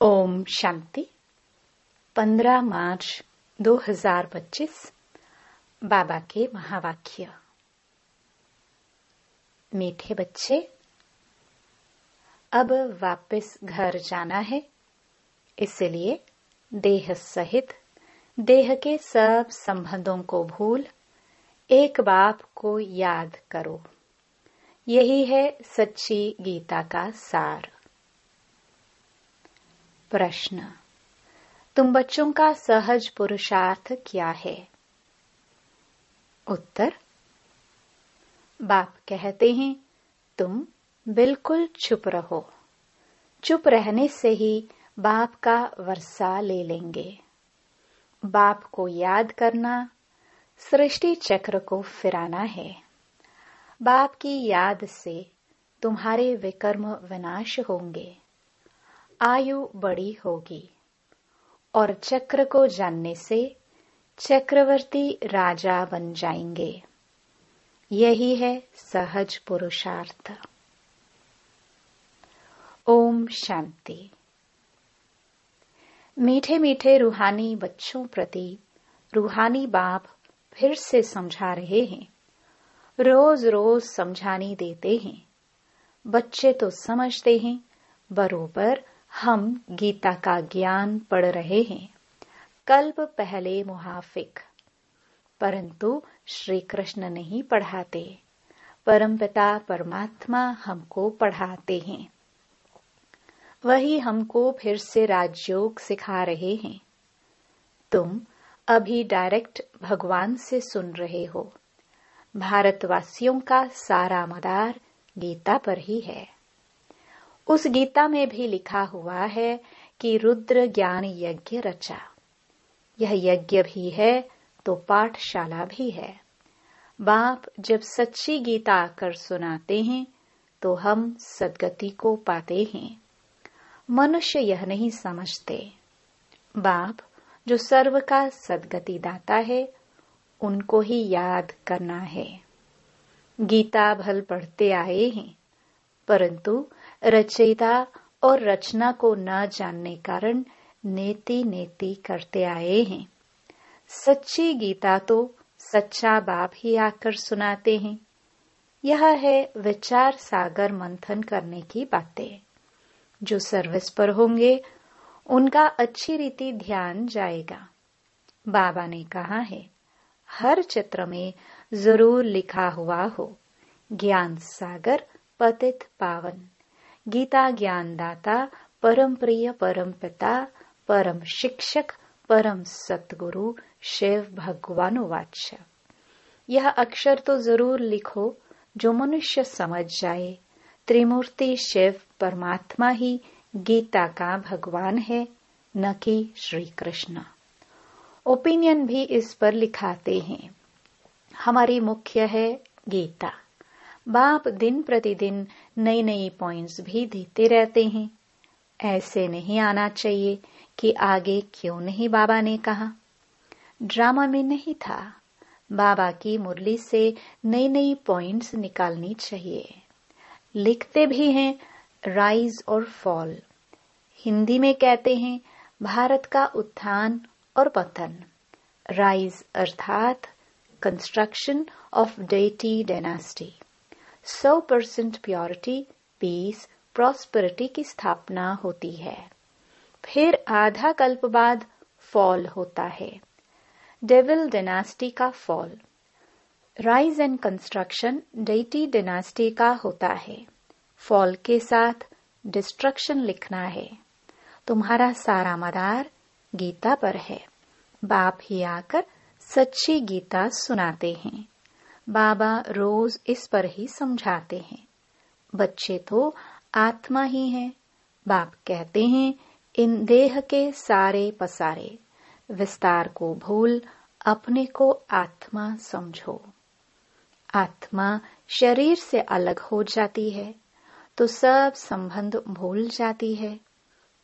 ओम शांति 15 मार्च 2025 बाबा के महावाक्य। मीठे बच्चे, अब वापस घर जाना है, इसलिए देह सहित देह के सब संबंधों को भूल एक बाप को याद करो। यही है सच्ची गीता का सार। प्रश्न: तुम बच्चों का सहज पुरुषार्थ क्या है? उत्तर: बाप कहते हैं, तुम बिल्कुल चुप रहो। चुप रहने से ही बाप का वर्षा ले लेंगे। बाप को याद करना सृष्टि चक्र को फिराना है। बाप की याद से तुम्हारे विकर्म विनाश होंगे, आयु बड़ी होगी और चक्र को जानने से चक्रवर्ती राजा बन जाएंगे। यही है सहज पुरुषार्थ। ओम शांति। मीठे मीठे रूहानी बच्चों प्रति रूहानी बाप फिर से समझा रहे हैं। रोज रोज समझानी देते हैं। बच्चे तो समझते हैं, बरोबर हम गीता का ज्ञान पढ़ रहे हैं, कल्प पहले मुहाफिक। परंतु श्री कृष्ण नहीं पढ़ाते, परमपिता परमात्मा हमको पढ़ाते हैं। वही हमको फिर से राजयोग सिखा रहे हैं। तुम अभी डायरेक्ट भगवान से सुन रहे हो। भारतवासियों का सारा मदार गीता पर ही है। उस गीता में भी लिखा हुआ है कि रुद्र ज्ञान यज्ञ रचा। यह यज्ञ भी है तो पाठशाला भी है। बाप जब सच्ची गीता आकर सुनाते हैं तो हम सद्गति को पाते हैं। मनुष्य यह नहीं समझते। बाप जो सर्व का सद्गति दाता है, उनको ही याद करना है। गीता भल पढ़ते आए हैं, परंतु रचयिता और रचना को न जानने कारण नेति नेति करते आए हैं। सच्ची गीता तो सच्चा बाप ही आकर सुनाते हैं। यह है विचार सागर मंथन करने की बातें। जो सर्विस पर होंगे उनका अच्छी रीति ध्यान जाएगा। बाबा ने कहा है, हर चित्र में जरूर लिखा हुआ हो, ज्ञान सागर पतित पावन। गीता ज्ञानदाता परम प्रिय परम पिता परम शिक्षक परम सतगुरु शिव भगवानुवाच। यह अक्षर तो जरूर लिखो जो मनुष्य समझ जाए। त्रिमूर्ति शिव परमात्मा ही गीता का भगवान है, न कि श्री कृष्ण। ओपिनियन भी इस पर लिखाते हैं। हमारी मुख्य है गीता। बाप दिन प्रतिदिन नई नई पॉइंट्स भी देते रहते हैं। ऐसे नहीं आना चाहिए कि आगे क्यों नहीं बाबा ने कहा। ड्रामा में नहीं था। बाबा की मुरली से नई नई पॉइंट्स निकालनी चाहिए। लिखते भी हैं राइज और फॉल। हिंदी में कहते हैं भारत का उत्थान और पतन। राइज अर्थात construction of deity dynasty. 100% purity, peace, prosperity की स्थापना होती है। फिर आधा कल्प बाद फॉल होता है, डेविल डायनास्टी का fall. Rise and construction deity dynasty का होता है। फॉल के साथ डिस्ट्रक्शन लिखना है। तुम्हारा सारा मदार गीता पर है। बाप ही आकर सच्ची गीता सुनाते हैं। बाबा रोज इस पर ही समझाते हैं। बच्चे तो आत्मा ही हैं। बाप कहते हैं, इन देह के सारे पसारे विस्तार को भूल अपने को आत्मा समझो। आत्मा शरीर से अलग हो जाती है तो सब संबंध भूल जाती है।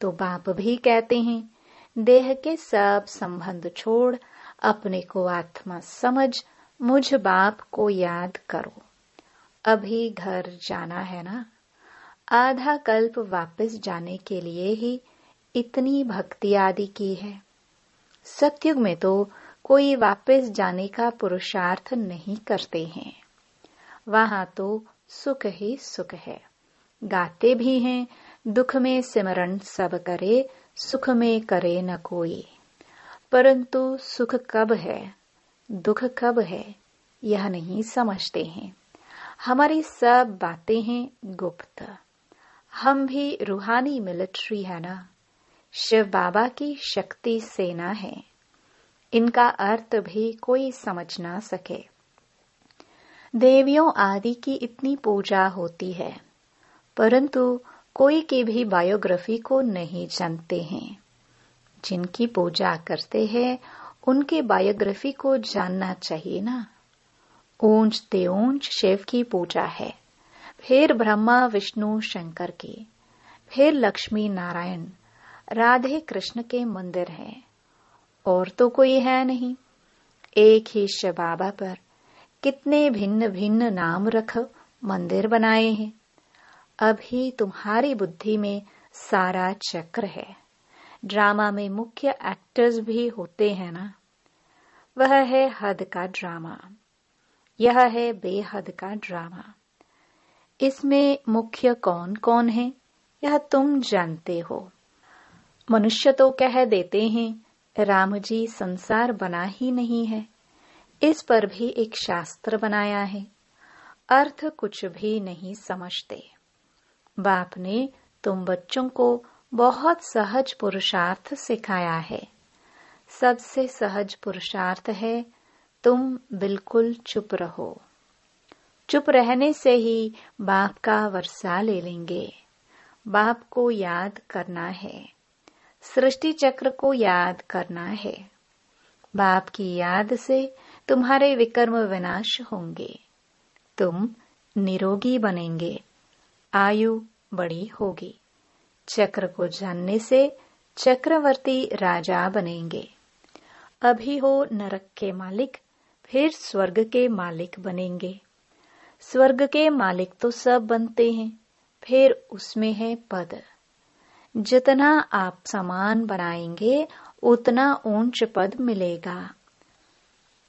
तो बाप भी कहते हैं, देह के सब संबंध छोड़ अपने को आत्मा समझ मुझ बाप को याद करो। अभी घर जाना है ना। आधा कल्प वापस जाने के लिए ही इतनी भक्ति आदि की है। सतयुग में तो कोई वापस जाने का पुरुषार्थ नहीं करते हैं। वहां तो सुख ही सुख है। गाते भी हैं, दुख में सिमरन सब करे, सुख में करे न कोई। परंतु सुख कब है, दुख कब है, यह नहीं समझते हैं। हमारी सब बातें हैं गुप्त। हम भी रूहानी मिलिट्री है ना, शिव बाबा की शक्ति सेना है। इनका अर्थ भी कोई समझ ना सके। देवियों आदि की इतनी पूजा होती है, परंतु कोई की भी बायोग्राफी को नहीं जानते हैं। जिनकी पूजा करते हैं उनके बायोग्राफी को जानना चाहिए ना। ऊंच ते ऊंच शिव की पूजा है, फिर ब्रह्मा विष्णु शंकर की, फिर लक्ष्मी नारायण राधे कृष्ण के मंदिर हैं, और तो कोई है नहीं। एक ही शिव बाबा पर कितने भिन्न भिन्न नाम रख मंदिर बनाए हैं। अभी तुम्हारी बुद्धि में सारा चक्र है। ड्रामा में मुख्य एक्टर्स भी होते हैं ना। वह है हद का ड्रामा, यह है बेहद का ड्रामा। इसमें मुख्य कौन कौन है यह तुम जानते हो। मनुष्य तो कह देते हैं राम जी संसार बना ही नहीं है, इस पर भी एक शास्त्र बनाया है। अर्थ कुछ भी नहीं समझते। बाप ने तुम बच्चों को बहुत सहज पुरुषार्थ सिखाया है। सबसे सहज पुरुषार्थ है तुम बिल्कुल चुप रहो। चुप रहने से ही बाप का वर्षा ले लेंगे। बाप को याद करना है, सृष्टि चक्र को याद करना है। बाप की याद से तुम्हारे विकर्म विनाश होंगे। तुम निरोगी बनेंगे, आयु बड़ी होगी। चक्र को जानने से चक्रवर्ती राजा बनेंगे। अभी हो नरक के मालिक, फिर स्वर्ग के मालिक बनेंगे। स्वर्ग के मालिक तो सब बनते हैं, फिर उसमें है पद। जितना आप सामान बनाएंगे उतना ऊंच पद मिलेगा।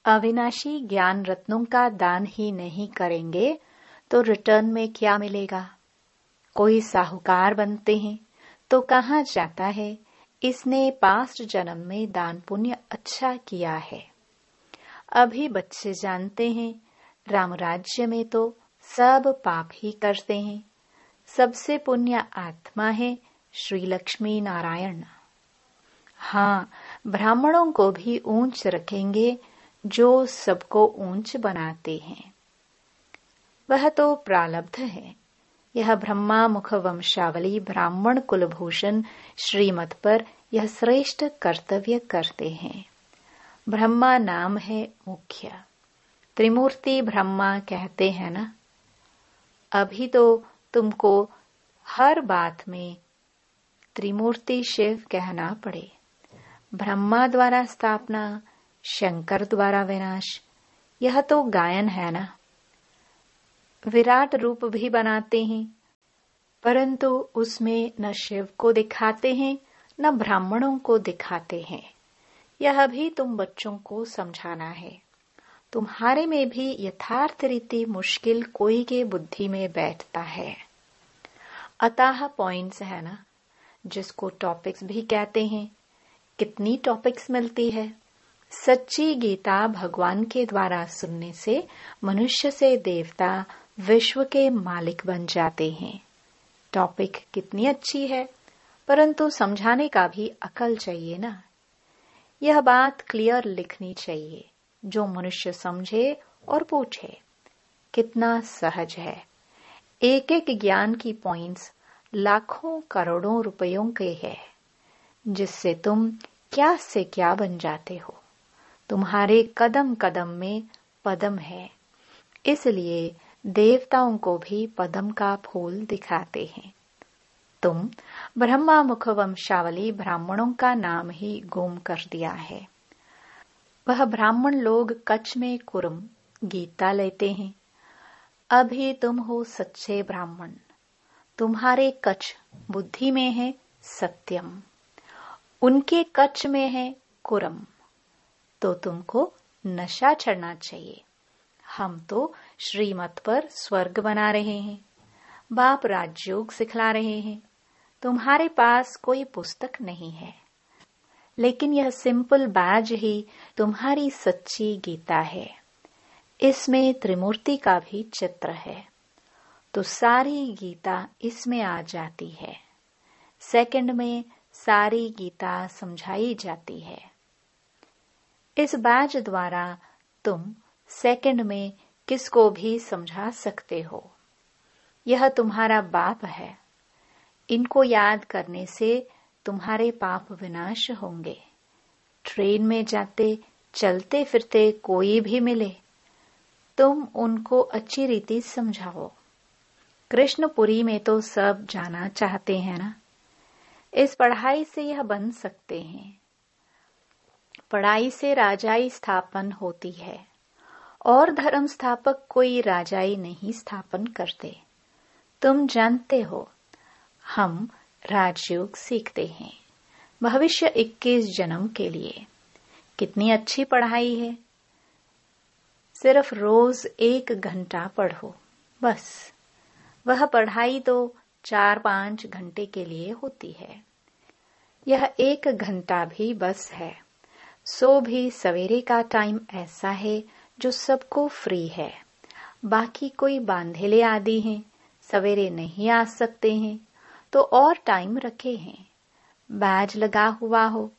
अविनाशी ज्ञान रत्नों का दान ही नहीं करेंगे तो रिटर्न में क्या मिलेगा। कोई साहूकार बनते हैं तो कहाँ जाता है, इसने पास्ट जन्म में दान पुण्य अच्छा किया है। अभी बच्चे जानते हैं राम राज्य में तो सब पाप ही करते हैं। सबसे पुण्य आत्मा है श्री लक्ष्मी नारायण। हाँ, ब्राह्मणों को भी ऊंच रखेंगे जो सबको ऊंच बनाते हैं। वह तो प्रारब्ध है। यह ब्रह्मा मुख वंशावली ब्राह्मण कुलभूषण श्रीमत पर यह श्रेष्ठ कर्तव्य करते हैं। ब्रह्मा नाम है मुख्य। त्रिमूर्ति ब्रह्मा कहते हैं ना। अभी तो तुमको हर बात में त्रिमूर्ति शिव कहना पड़े। ब्रह्मा द्वारा स्थापना, शंकर द्वारा विनाश, यह तो गायन है ना। विराट रूप भी बनाते हैं, परंतु उसमें न शिव को दिखाते हैं न ब्राह्मणों को दिखाते हैं। यह भी तुम बच्चों को समझाना है। तुम्हारे में भी यथार्थ रीति मुश्किल कोई के बुद्धि में बैठता है। अतः पॉइंट्स है ना, जिसको टॉपिक्स भी कहते हैं। कितनी टॉपिक्स मिलती है। सच्ची गीता भगवान के द्वारा सुनने से मनुष्य से देवता विश्व के मालिक बन जाते हैं। टॉपिक कितनी अच्छी है, परंतु समझाने का भी अकल चाहिए ना। यह बात क्लियर लिखनी चाहिए जो मनुष्य समझे और पूछे। कितना सहज है। एक एक ज्ञान की पॉइंट्स लाखों करोड़ों रुपयों के है, जिससे तुम क्या से क्या बन जाते हो। तुम्हारे कदम कदम में पदम है, इसलिए देवताओं को भी पदम का फूल दिखाते हैं। तुम ब्रह्मा मुख वंशावली ब्राह्मणों का नाम ही गुम कर दिया है। वह ब्राह्मण लोग कच्छ में कुर्म गीता लेते हैं। अभी तुम हो सच्चे ब्राह्मण। तुम्हारे कच्छ बुद्धि में है सत्यम। उनके कच्च में है कुरम, तो तुमको नशा चढ़ना चाहिए। हम तो श्रीमत पर स्वर्ग बना रहे हैं, बाप राजयोग सिखला रहे हैं। तुम्हारे पास कोई पुस्तक नहीं है, लेकिन यह सिंपल बैज ही तुम्हारी सच्ची गीता है। इसमें त्रिमूर्ति का भी चित्र है, तो सारी गीता इसमें आ जाती है। सेकंड में सारी गीता समझाई जाती है। इस बैज द्वारा तुम सेकंड में किसको भी समझा सकते हो। यह तुम्हारा बाप है। इनको याद करने से तुम्हारे पाप विनाश होंगे। ट्रेन में जाते चलते फिरते कोई भी मिले, तुम उनको अच्छी रीति समझाओ। कृष्णपुरी में तो सब जाना चाहते हैं ना। इस पढ़ाई से यह बन सकते हैं। पढ़ाई से राजाई स्थापन होती है, और धर्म स्थापक कोई राजाई नहीं स्थापन करते। तुम जानते हो, हम राजयोग सीखते हैं भविष्य 21 जन्म के लिए। कितनी अच्छी पढ़ाई है। सिर्फ रोज 1 घंटा पढ़ो, बस। वह पढ़ाई तो 4-5 घंटे के लिए होती है। यह 1 घंटा भी बस है। सो भी सवेरे का टाइम ऐसा है जो सबको फ्री है। बाकी कोई बांधेले आदि हैं, सवेरे नहीं आ सकते हैं, तो और टाइम रखे हैं। बैज लगा हुआ हो,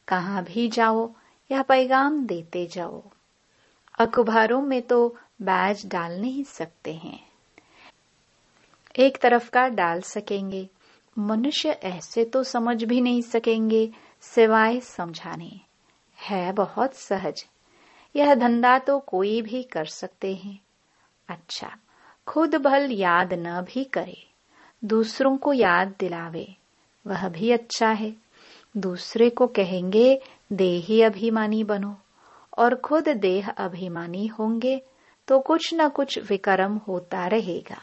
कहाँ भी जाओ यह पैगाम देते जाओ। अखबारों में तो बैज डाल नहीं सकते हैं, एक तरफ का डाल सकेंगे। मनुष्य ऐसे तो समझ भी नहीं सकेंगे सिवाय समझाने। है बहुत सहज। यह धंधा तो कोई भी कर सकते हैं। अच्छा, खुद भल याद न भी करे, दूसरों को याद दिलावे, वह भी अच्छा है। दूसरे को कहेंगे देही अभिमानी बनो, और खुद देह अभिमानी होंगे तो कुछ न कुछ विकर्म होता रहेगा।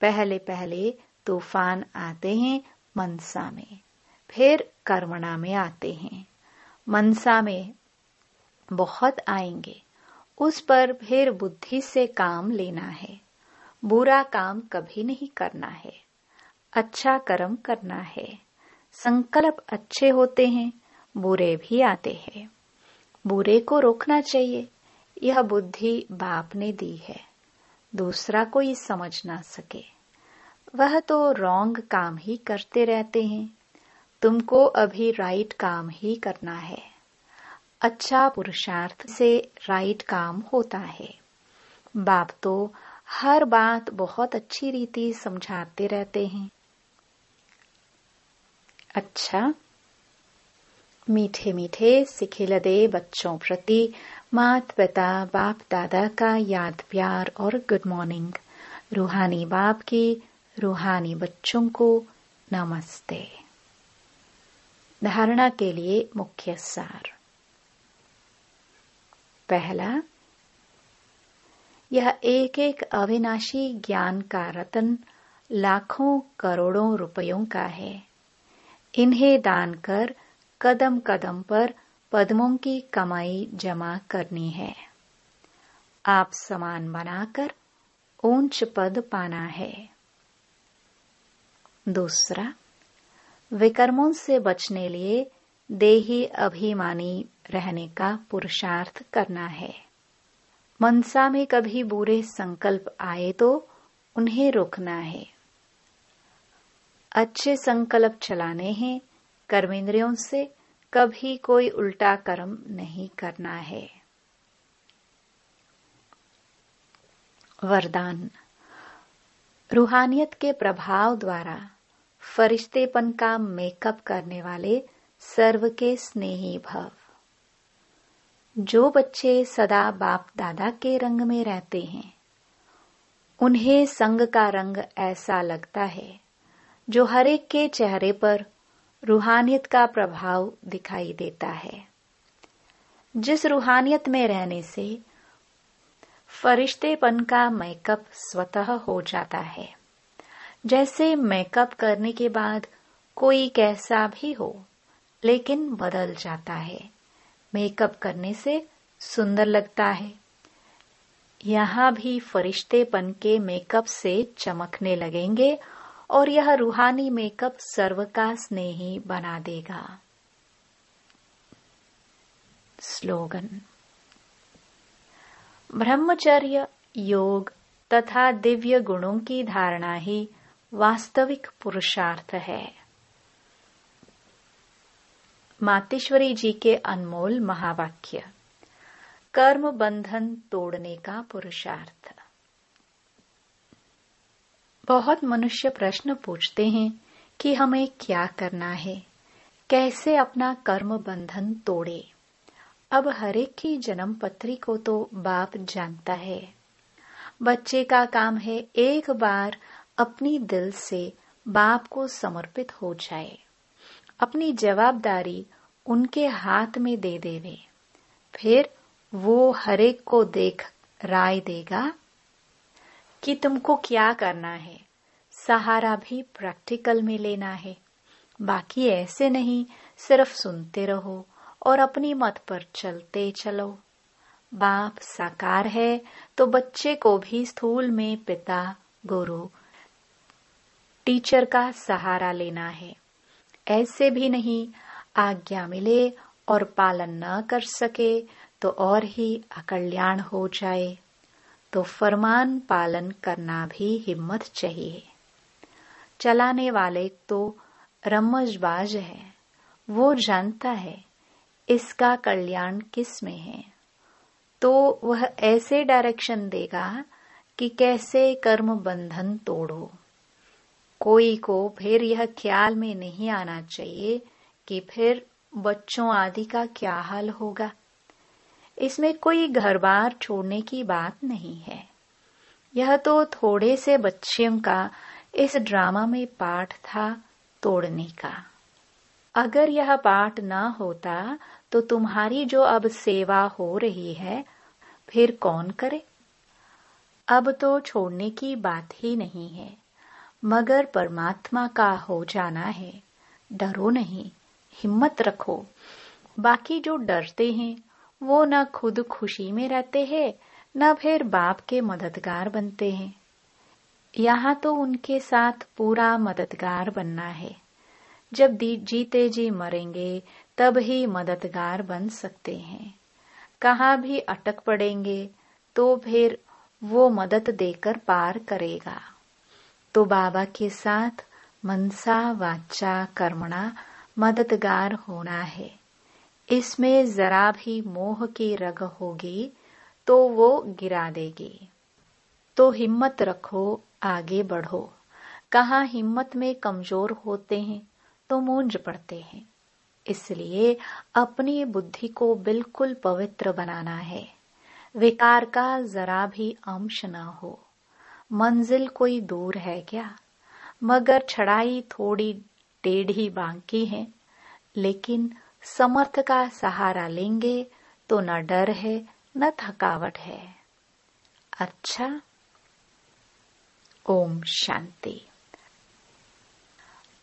पहले पहले तूफान आते हैं मनसा में, फिर कर्मणा में आते हैं। मनसा में बहुत आएंगे, उस पर फिर बुद्धि से काम लेना है। बुरा काम कभी नहीं करना है, अच्छा कर्म करना है। संकल्प अच्छे होते हैं, बुरे भी आते हैं। बुरे को रोकना चाहिए। यह बुद्धि बाप ने दी है, दूसरा कोई समझ ना सके। वह तो रॉन्ग काम ही करते रहते हैं। तुमको अभी राइट काम ही करना है। अच्छा पुरुषार्थ से राइट काम होता है। बाप तो हर बात बहुत अच्छी रीति समझाते रहते हैं। अच्छा, मीठे मीठे सिखिलदे बच्चों प्रति मात पिता बाप दादा का याद प्यार और गुड मॉर्निंग। रूहानी बाप की रूहानी बच्चों को नमस्ते। धारणा के लिए मुख्य सार। पहला, यह एक एक अविनाशी ज्ञान का रतन लाखों करोड़ों रुपयों का है। इन्हें दान कर कदम कदम पर पद्मों की कमाई जमा करनी है। आप समान बनाकर ऊंच पद पाना है। दूसरा, विकर्मों से बचने लिए देही अभिमानी रहने का पुरुषार्थ करना है। मनसा में कभी बुरे संकल्प आए तो उन्हें रोकना है। अच्छे संकल्प चलाने हैं। कर्मेंद्रियों से कभी कोई उल्टा कर्म नहीं करना है। वरदान। रूहानियत के प्रभाव द्वारा फरिश्तेपन का मेकअप करने वाले सर्व के स्नेही भव। जो बच्चे सदा बाप दादा के रंग में रहते हैं, उन्हें संग का रंग ऐसा लगता है जो हर एक के चेहरे पर रूहानियत का प्रभाव दिखाई देता है। जिस रूहानियत में रहने से फरिश्तेपन का मेकअप स्वतः हो जाता है। जैसे मेकअप करने के बाद कोई कैसा भी हो, लेकिन बदल जाता है। मेकअप करने से सुंदर लगता है। यहाँ भी फरिश्तेपन के मेकअप से चमकने लगेंगे और यह रूहानी मेकअप सर्व का स्नेही बना देगा। स्लोगन। ब्रह्मचर्य, योग तथा दिव्य गुणों की धारणा ही वास्तविक पुरुषार्थ है। मातेश्वरी जी के अनमोल महावाक्य। कर्म बंधन तोड़ने का पुरुषार्थ। बहुत मनुष्य प्रश्न पूछते हैं कि हमें क्या करना है, कैसे अपना कर्म बंधन तोड़े। अब हरेक की जन्म पत्री को तो बाप जानता है। बच्चे का काम है एक बार अपनी दिल से बाप को समर्पित हो जाए, अपनी जवाबदारी उनके हाथ में दे देवे। फिर वो हरेक को देख राय देगा कि तुमको क्या करना है। सहारा भी प्रैक्टिकल में लेना है, बाकी ऐसे नहीं सिर्फ सुनते रहो और अपनी मत पर चलते चलो। बाप साकार है तो बच्चे को भी स्थूल में पिता, गुरु, टीचर का सहारा लेना है। ऐसे भी नहीं आज्ञा मिले और पालन न कर सके तो और ही अकल्याण हो जाए। तो फरमान पालन करना भी हिम्मत चाहिए। चलाने वाले तो रमजबाज है, वो जानता है इसका कल्याण किस में है, तो वह ऐसे डायरेक्शन देगा कि कैसे कर्म बंधन तोड़ो। कोई को फिर यह ख्याल में नहीं आना चाहिए कि फिर बच्चों आदि का क्या हाल होगा। इसमें कोई घर बार छोड़ने की बात नहीं है। यह तो थोड़े से बच्चों का इस ड्रामा में पाठ था तोड़ने का। अगर यह पाठ न होता तो तुम्हारी जो अब सेवा हो रही है फिर कौन करे। अब तो छोड़ने की बात ही नहीं है, मगर परमात्मा का हो जाना है। डरो नहीं, हिम्मत रखो। बाकी जो डरते हैं वो न खुद खुशी में रहते हैं, न फिर बाप के मददगार बनते हैं। यहाँ तो उनके साथ पूरा मददगार बनना है। जब जीते जी मरेंगे तब ही मददगार बन सकते हैं। कहाँ भी अटक पड़ेंगे तो फिर वो मदद देकर पार करेगा। तो बाबा के साथ मनसा वाचा कर्मणा मददगार होना है। इसमें जरा भी मोह की रग होगी तो वो गिरा देगी। तो हिम्मत रखो, आगे बढ़ो। कहाँ हिम्मत में कमजोर होते हैं तो मूंझ पड़ते हैं। इसलिए अपनी बुद्धि को बिल्कुल पवित्र बनाना है। विकार का जरा भी अंश न हो। मंजिल कोई दूर है क्या, मगर चढ़ाई थोड़ी टेढ़ी बांकी है। लेकिन समर्थ का सहारा लेंगे तो न डर है न थकावट है। अच्छा, ओम शांति।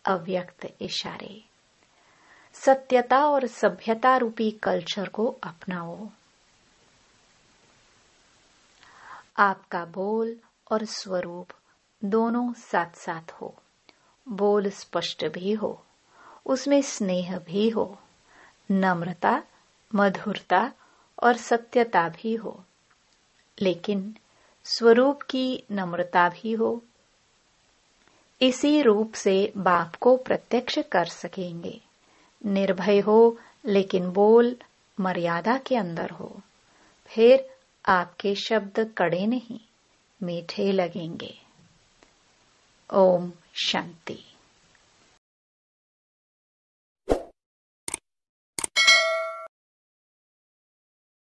अव्यक्त इशारे। सत्यता और सभ्यता रूपी कल्चर को अपनाओ। आपका बोल और स्वरूप दोनों साथ साथ हो। बोल स्पष्ट भी हो, उसमें स्नेह भी हो, नम्रता, मधुरता और सत्यता भी हो, लेकिन स्वरूप की नम्रता भी हो। इसी रूप से बाप को प्रत्यक्ष कर सकेंगे। निर्भय हो लेकिन बोल मर्यादा के अंदर हो। फिर आपके शब्द कड़े नहीं, मीठे लगेंगे। ओम शांति।